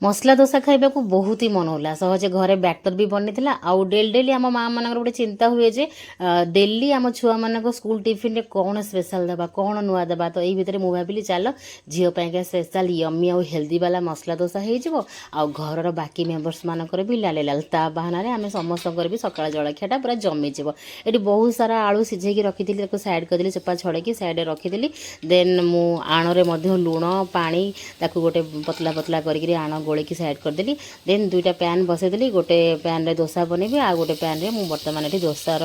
मसला दोसा खाइबा को बहुत ही मन होला सहजे घरे बैटर भी बनी आउ डेली डेली आम माँ मान गोटे चिंता हुए जे डेली आम छुआ मान स्कूल टिफिन रे कौन स्पेशल देबा कौन नुआ देबा तो यही भितर मुझे भाविली चल झील पाइका स्पेशल यमी आउ हेल्दी वाला मसला दोसा हो घर बाकी मेम्बर्स मानकर भी लाल लाल ता बाहाना आम समस्त भी सकाळ जलखियाटा पूरा जमीज ये बहुत सारा आलू सिझे रखी सैड करदेली चोपा छड़े सैड रखीदी देन मु आण में लुण पानी गोटे पतला पतला करके आण गोलिकी सैड करदेली देन दुईटा पैन बसईदेली गोटे पैन रे दोसा बनैबी आ गोटे पैन रे बर्तमान ये दोसार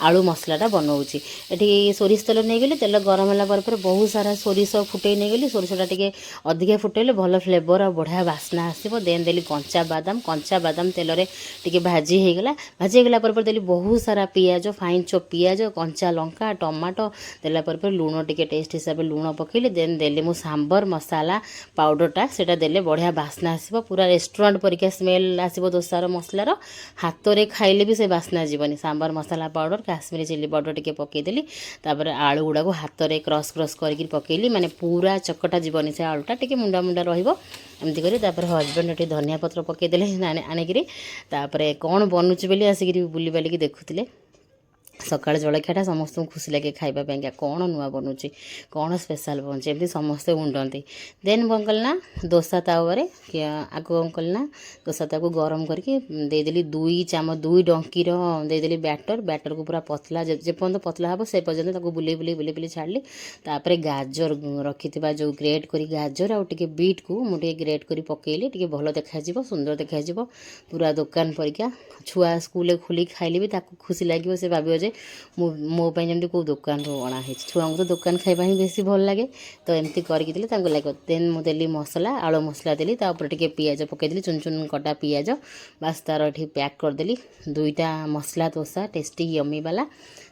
आलू मसलाटा बनाऊँगी ये सोरिष तेल नहीं गली तेल गरम है बहुत सारा सोरिष फुटे नहीं गली सोरिषटा टे अधिका फुटेले भल फ्लेवर और बढ़िया बास्ना आसो देन देली कंचा बादाम तेल टे भाजी होगला भाजी होगला देली बहुत सारा पियाज फाइन चोप पियाज कंचा लंका टमाटो देला लुण टे टेस्ट हिसाब से लुण पकेली देन देली मु सांबर मसाला पाउडरटा से देले बढ़िया बास्ना आसो पूरा रेस्टोरेंट परिका स्मेल आसो दोसार मसलार हाथ में खाइले भी से बास्ना जीवनी सांबर मसाला पाउडर काश्मीरी चिली पाउडर टे पकईदेली आलू गुड़ा को हाथ में क्रस क्रस करके पकईली माने पूरा चकटा जीवनी से आलूटा टे मुंडा मुंडा रमती कर हजबैंड ये धनिया पत्र पकईदे आनिकी कौन बनूची बोली आसिक बुली बालिकी देखुले सकाळ जलखियाटा समस्त खुशी लगे खाइबा कौन नुआ बनूची कौन स्पेशल बनूची एमती समस्ते उंडती देन कौन कल ना दोसा तावे आग कौन कल ना दोसा ताको गरम करके देदेली 2 डंकीर देदेली बैटर को पूरा पतला जेपर्यंत पतला हे से पर्यंत बुले छाड़ी तापर गाजर रखी जो ग्रेट करी गाजर आउ टे बीट को मुझे ग्रेट करी पकेली टे भल देखा सुंदर देखा पूरा दुकान परिका छुआ स्कूल खोली खाइले भी खुशी लगे से भाव मोपाई जमी कौ दुकान अणाई छुआ को तो दुकान खाइबा ही बेसी भल लगे तो एमती करके लगे देन मुझे मसला आलू मसला देली टे पियाज पकईदेली चुन चुन कटा पियाज बास तार ये पैक करदेली 2टा मसला दोसा टेस्टी यमी वाला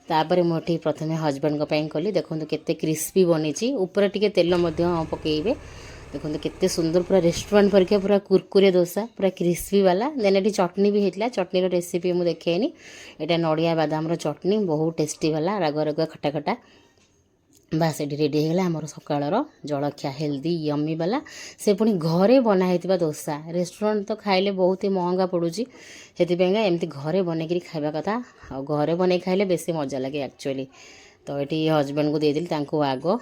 तापर मुझे प्रथम हजबैंड कली देखो केते क्रिस्पी बनी ऊपर टे तेल पकईबे देखो केते सुंदर पूरा रेस्टोरेंट परिका पूरा कुरकुरे दोसा पूरा क्रिस्पी वाला देन ये चटनी भी होता चटनी रेसिपी मुझे देखेनी यहाँ नड़िया बादाम चटनी बहुत टेस्टी वाला राग राग खटा खटा बास ये रेडी होगा आमर सकाळर जलखिया हेल्दी यमी वाला से पुणी घरे बनाई दोसा रेस्टोरेंट तो खाइले बहुत ही महंगा पड़ूची से एमती घरे बनई खाइबा कथा और घरे बन खाइले बेसी मजा लगे एक्चुअली तो ये हजबैंड को देदेली आग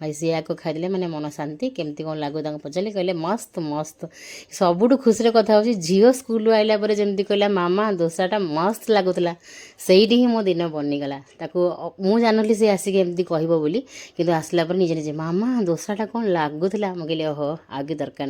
भाई सी आग खाइले मैंने मन शांति केमती कौन लगू पचारे कहले मस्त मस्त सबुठ खुशी कथा हो झील स्कूल आइला पर जमी कहला मामा दोसाटा मस्त लगुला से ही मो दिन बनीगला मु जानली सी आसिक एमती कहब बोली किंतु आसला पर निजे निजे मामा दोसाटा कौन लगुला मुझे कहली ओहो आगे दरकार